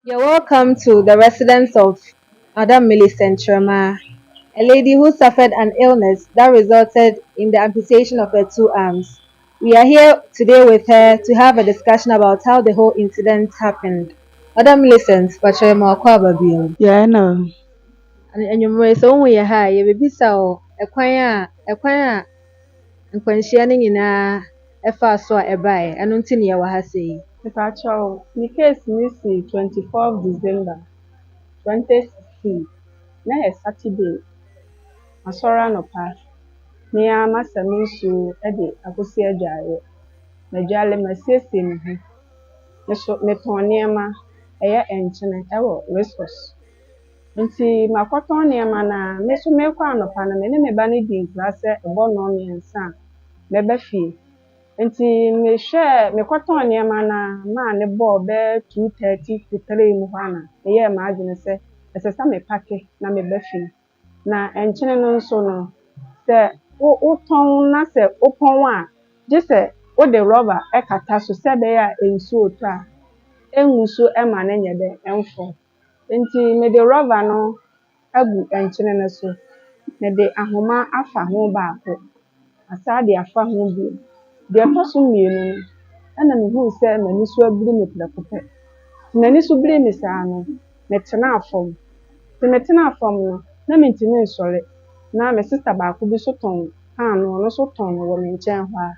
You're welcome to the residence of Madam Millicent, a lady who suffered an illness that resulted in the amputation of her two arms. We are here today with her to have a discussion about how the whole incident happened. Madam Millicent, Kyerema, Yeah, I know. anwummerɛ sɛ wohu yɛ ha a yɛbɛbisa wo ɛkwan a nkwanhyia no nyinaa ɛfaa so a ɛbaeɛ ɛno nti ne yɛwɔ ha sɛ yi. Mepacho, the case is 24th December 2016. Na yɛ Saturday. Asɔre anɔpa. Na yɛn masa me nsuo de akɔsi adwareɛ. Madwale masiesie me ho. Nso metɔn nneɛma ɛyɛ nkyene wɔ Rescos. Nti makɔtɔn nneɛma no a me nso merekɔ anɔpa no me ne me ba no di nkura sɛ ɛbɔnnɔɔ mmiɛnsa a mɛba fie. Nti mekɔtɔn nneɛma no a maa ne bɔɔ bɛyɛ 2:30 to 3 mu hɔ ana meyɛɛ m'adwene sɛ ɛsɛ sɛ mepake na meba fie. Na nkyene no nso no, sɛ wotɔn na sɛ wopɔn a, gye sɛ wode rɔba kata so sɛ ɛbɛyɛ a nsuo tɔ a, ɛngu so ma no nyɛ dɛ ɛmfɔw. Nti mede rɔba no agu nkyene no so. Mede ahoma afa ho baako, asan de afa ho bio. Deɛ ɛtɔ so mmienu no, ɛna mihuu sɛ m'ani so abiri me prɛko pɛ. Nti m'ani so birii me saa no, metenaa fam. Nti metenaa fam no, na mintumi nsɔre. Na me sista baako bi nso tɔn paano, ɔno nso tɔn no wɔ me nkyɛn hɔ a.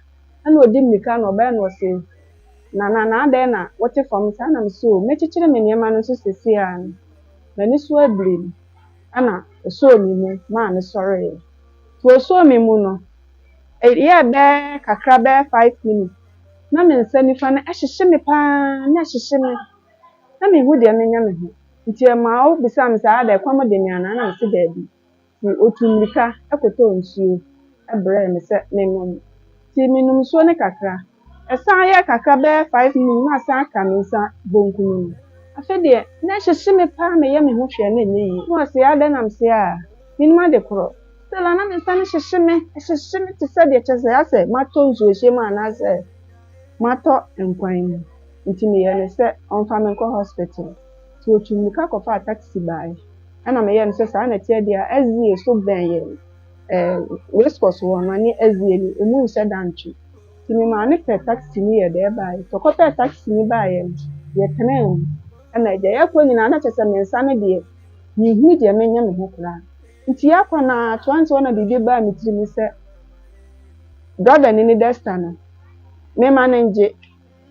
Ɛna ɔdi mmirika na ɔbae na ɔse, Nana adɛn na wote fam saa? Na mese o, mekyekyere me nneɛma no nso seesei ara no, m'ani so abiri me. Ɛna ɔsɔɔ me mu maa me sɔreeɛ. Nti ɔsɔɔ me mu no, ɛyɛɛ bɛyɛ kakra bɛyɛ 5 minutes. Na me nsa nifa no ɛhyehye me paa, na ɛhyehye me. Na mehu deɛ menyɛ me ho. Nti ɛmaa obisaa me sɛ ada ɛkɔm de me anaa? Na mese daabi. Nti otu mmirika ɛkɔtɔɔ nsuo ɛbrɛɛ me sɛ mennom. Nti menom nsuo no kakra. Ɛsan yɛ kakra bɛyɛ 5 minutes na asan aka me nsa bonkum mu. Afei deɛ na ɛhyehye me paa meyɛ me ho hwee na ɛnyɛ yie. Na ɔse adɛn na mese a menim ade korɔ. Still na me nsa no hyehye me te sɛ deɛ kyerɛ sɛ asɛ matɔ nsuohyɛ mu anaasɛ matɔ nkwan mu. Nti meyɛɛ ne sɛ ɔmfa me nkɔ hospital. Nti otu mmirika kɔfaa taxi baeɛ. Ɛna meyɛɛ no sɛ saa na ɛteɛ deɛ a SDA so bɛn yɛn Rescos wɔ no ne SDA no emu nhyɛ da ntwe. Nti memaa ne pɛ taxi no yɛ dɛ baeɛ. Nti ɔkɔpɛɛ taxi no baeɛ no, yɛtenaa mu. Ɛna agya yɛkɔ nyinaa na kyerɛ sɛ me nsa no deɛ minhuu deɛ menyɛ me ho koraa. Nti yɛakɔ na toantoa na biribi baa me tirim sɛ drɔbani ne dɛsta no mema no ngye.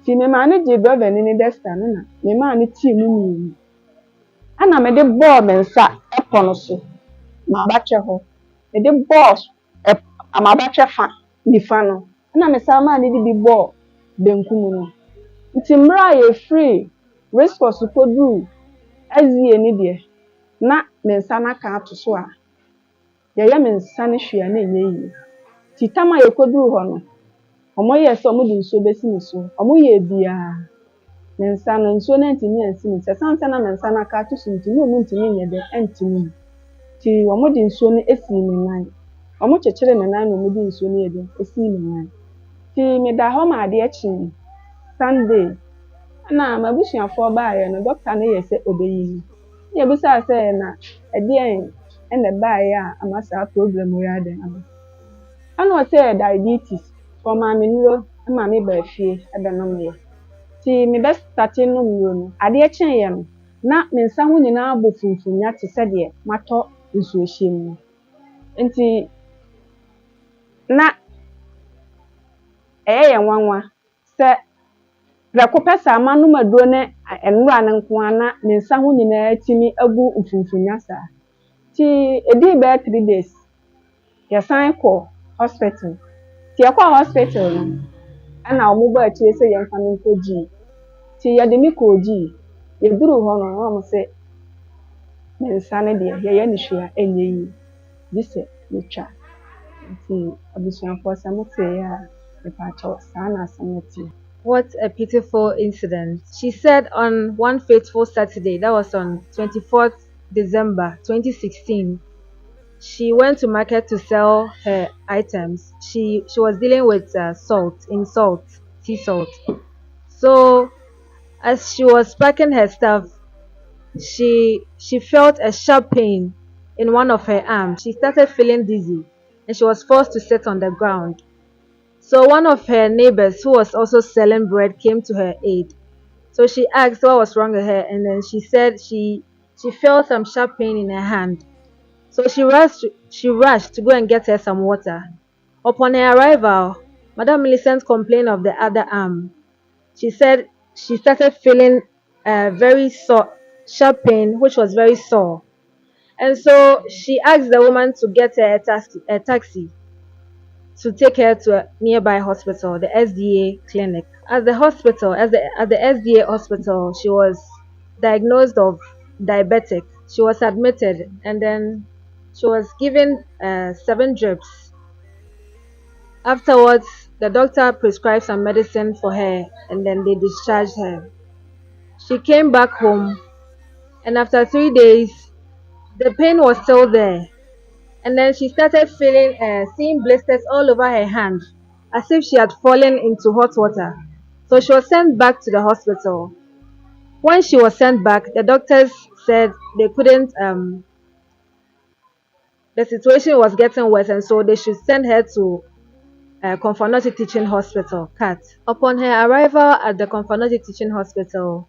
Nti memaa no gye drɔbani ne dɛsta no na memaa no tii mu mmienu. Ɛna mede bɔɔ me nsa ɛpɔ no so, m'abatwɛ hɔ. Mede bɔɔ m'abatwɛ fa nifa no. Ɛna mesan maa no de bi bɔɔ benkum no. Nti mmerɛ a yɛfiri Rescos kɔduu SDA ne deɛ, na me nsa no aka ato so a yɛyɛ me nsa no hwee a na ɛnyɛ yie. Nti tam a yɛkɔduu hɔ no, ɔmoyɛɛ sɛ ɔmode nsuo bɛsi me so. Ɔmoyɛɛ biara. Me nsa no nsuo no antumi ansi me so. Ɛsiane sɛ na me nsa no aka ato so nti na ɔmo ntumi nyɛ dɛ ɛnte mu. Nti ɔmode nsuo no esii me nan. Ɔmo kyekyeree me nan na ɔmode nsuo no yɛ dɛ esii me nan. Nti meda hɔ ma adeɛ kyee Sunday. Ɛna m'abusuafoɔ baeɛ no, doctor no yɛ sɛ ɔbɛyi me. Na yɛbisaa sɛ na ɛdeɛn ɛna ɛbaeɛ a ama saa problem yi adɛn aba. Ɛna ɔsɛ diabetes. Ɔmaa me nnuro ma me baa fie ɛbɛnomyɛ. Nti mebɛstate nom nnuro no, adeɛ kyeeɛ no, na me nsa ho nyinaa abɔ funfunnya te sɛ deɛ matɔ nsuohyɛ mu. Nti na ɛyɛ yɛn nwanwa sɛ prɛko pɛ sɛ ama nom aduro ne nnura no nko ara na me nsa ho nyinaa atumi agu mfunfunnya saa. Nti edii bɛyɛ 3 days. Yɛsan kɔ hospital. Nti yɛkɔɔ hospital no, ɛna ɔmo bɔɔ akyire sɛ yɛmfa me nkɔgyee. Nti yɛde me kɔɔgyee. Yɛduruu hɔ no, na ɔmo sɛ me nsa no deɛ yɛyɛ ne hwee a ɛnyɛ yie. Gye sɛ metwa. Nti abusuafoɔ sɛ motee a mepakyɛw saa na asɛm no te. What a pitiful incident. She said on one fateful Saturday, that was on 24th December 2016, she went to market to sell her items. She was dealing with sea salt. So as she was packing her stuff, she felt a sharp pain in one of her arms. She started feeling dizzy and she was forced to sit on the ground. So one of her neighbors who was also selling bread came to her aid. So she asked what was wrong with her, and then she said she felt some sharp pain in her hand. So she rushed to go and get her some water. Upon her arrival, Madam Millicent complained of the other arm. She said she started feeling very sore, sharp pain, which was very sore. And so she asked the woman to get her a taxi to take her to a nearby hospital, the SDA clinic. At the SDA hospital, she was diagnosed of diabetic. She was admitted and then she was given 7 drips. Afterwards, the doctor prescribed some medicine for her and then they discharged her. She came back home and after 3 days, the pain was still there. And then she started seeing blisters all over her hand as if she had fallen into hot water. So she was sent back to the hospital. When she was sent back, the doctors said they couldn't, the situation was getting worse, and so they should send her to Confanotic Teaching Hospital, CAT. Upon her arrival at the Confanotic Teaching Hospital,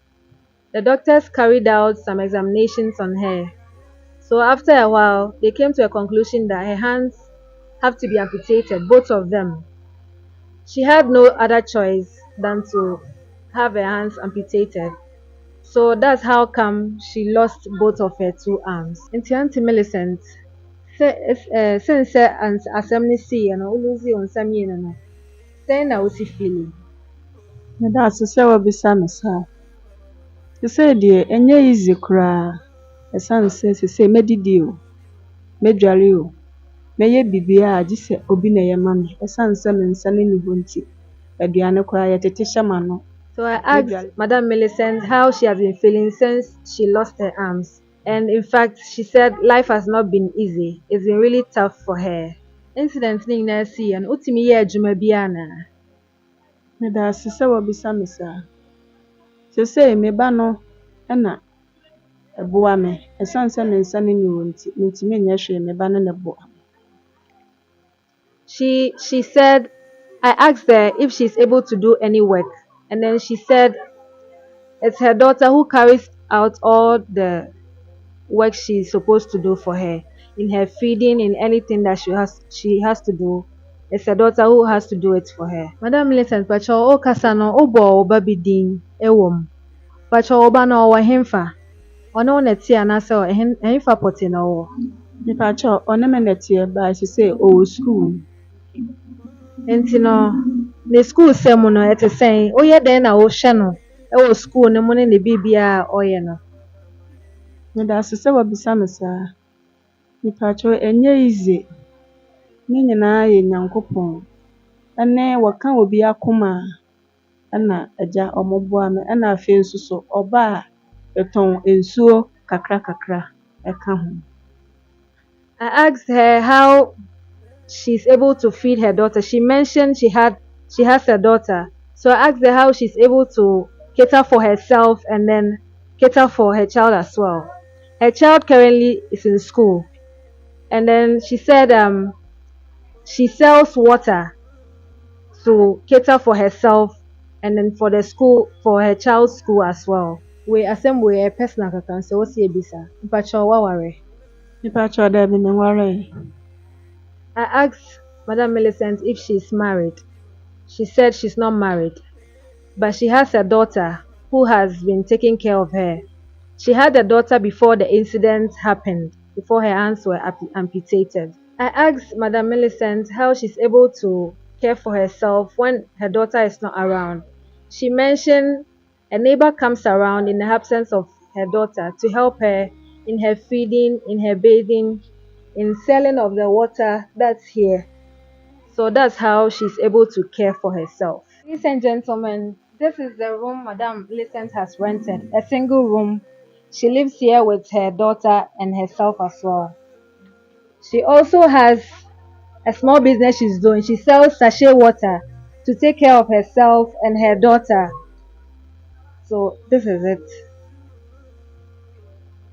the doctors carried out some examinations on her. So after a while, they came to a conclusion that her hands have to be amputated, both of them. She had no other choice than to have her hands amputated. So that's how come she lost both of her 2 arms. Nti Auntie Millicent, since asɛm no sii no, wo lose wo nsa mmienu no, sɛn na wosi feeling? Meda ase sɛ wabisa me saa. Sesei deɛ ɛnyɛ easy koraa. Ɛsiane sɛ sesei mɛdidi o, mɛdware o, mɛyɛ biribiara gye sɛ obi na ɛyɛ ma me. Ɛsiane sɛ me nsa no nni hɔ nti, aduane koraa yɛtete hyɛ m'ano. So I asked Madam Millicent how she has been feeling since she lost her arms. And in fact, she said life has not been easy. It's been really tough for her. Incident ni nyinaa sii no, wotumi yɛ adwuma bi ana? Meda ase sɛ wabisa me saa. Sesei me ba no ɛna ɛboa me. Ɛsiane sɛ me nsa no nni hɔ nti, mentumi nyɛ hwee, me ba no na ɛboa me. She said, I asked her if she's able to do any work. And then she said it's her daughter who carries out all the work she's supposed to do for her. In her feeding, in anything that she has to do. It's her daughter who has to do it for her. Madam Millicent, pacho o kasa no obo oba bi din ewom. Pacho oba no owa hemfa. Ono na ti anase o hemfa poti na wo. Mepakyɛw ɔne me na tie baa sesei ɔwɔ school. Nti no ne school sɛm no ɛte sɛn woyɛ dɛn na wohwɛ no ɛwɔ school no mu ne ne biribiara a ɔyɛ no. Meda ase sɛ wabisa me saa. Mepakyɛw ɛnyɛ easy. Ne nyinaa yɛ Nyankopɔn. Ɛne wɔka obi akoma a ɛna agya ɔmoboa me. Ɛna afei nso so ɔba a ɛtɔn nsuo kakra kakra ɛka ho. I asked her how she's able to feed her daughter. She mentioned she has a daughter. So I asked her how she's able to cater for herself and then cater for her child as well. Her child currently is in school. And then she said she sells water to cater for herself and then for her child's school as well. We asem we personal kakan so what's your bisa? Mpacho waware. Mepakyɛw dɛ me nware. I asked Madam Millicent if she's married. She said she's not married, but she has a daughter who has been taking care of her. She had a daughter before the incident happened, before her hands were amputated. I asked Madam Millicent how she's able to care for herself when her daughter is not around. She mentioned a neighbor comes around in the absence of her daughter to help her in her feeding, in her bathing, in selling of the water that's here. So that's how she's able to care for herself. Ladies and gentlemen, this is the room Madam Millicent has rented, a single room. She lives here with her daughter and herself as well. She also has a small business she's doing. She sells sachet water to take care of herself and her daughter. So this is it.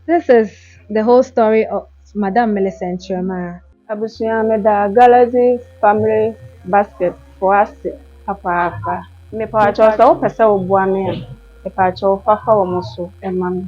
This is the whole story of Madam Millicent Chiroma. Abusua meda Galaxy Family Basket for ase papaapa. Mepaatwa sɛ wopɛ sɛ woboa me a, mepaatwa wo fafa wɔ mo so ɛma me.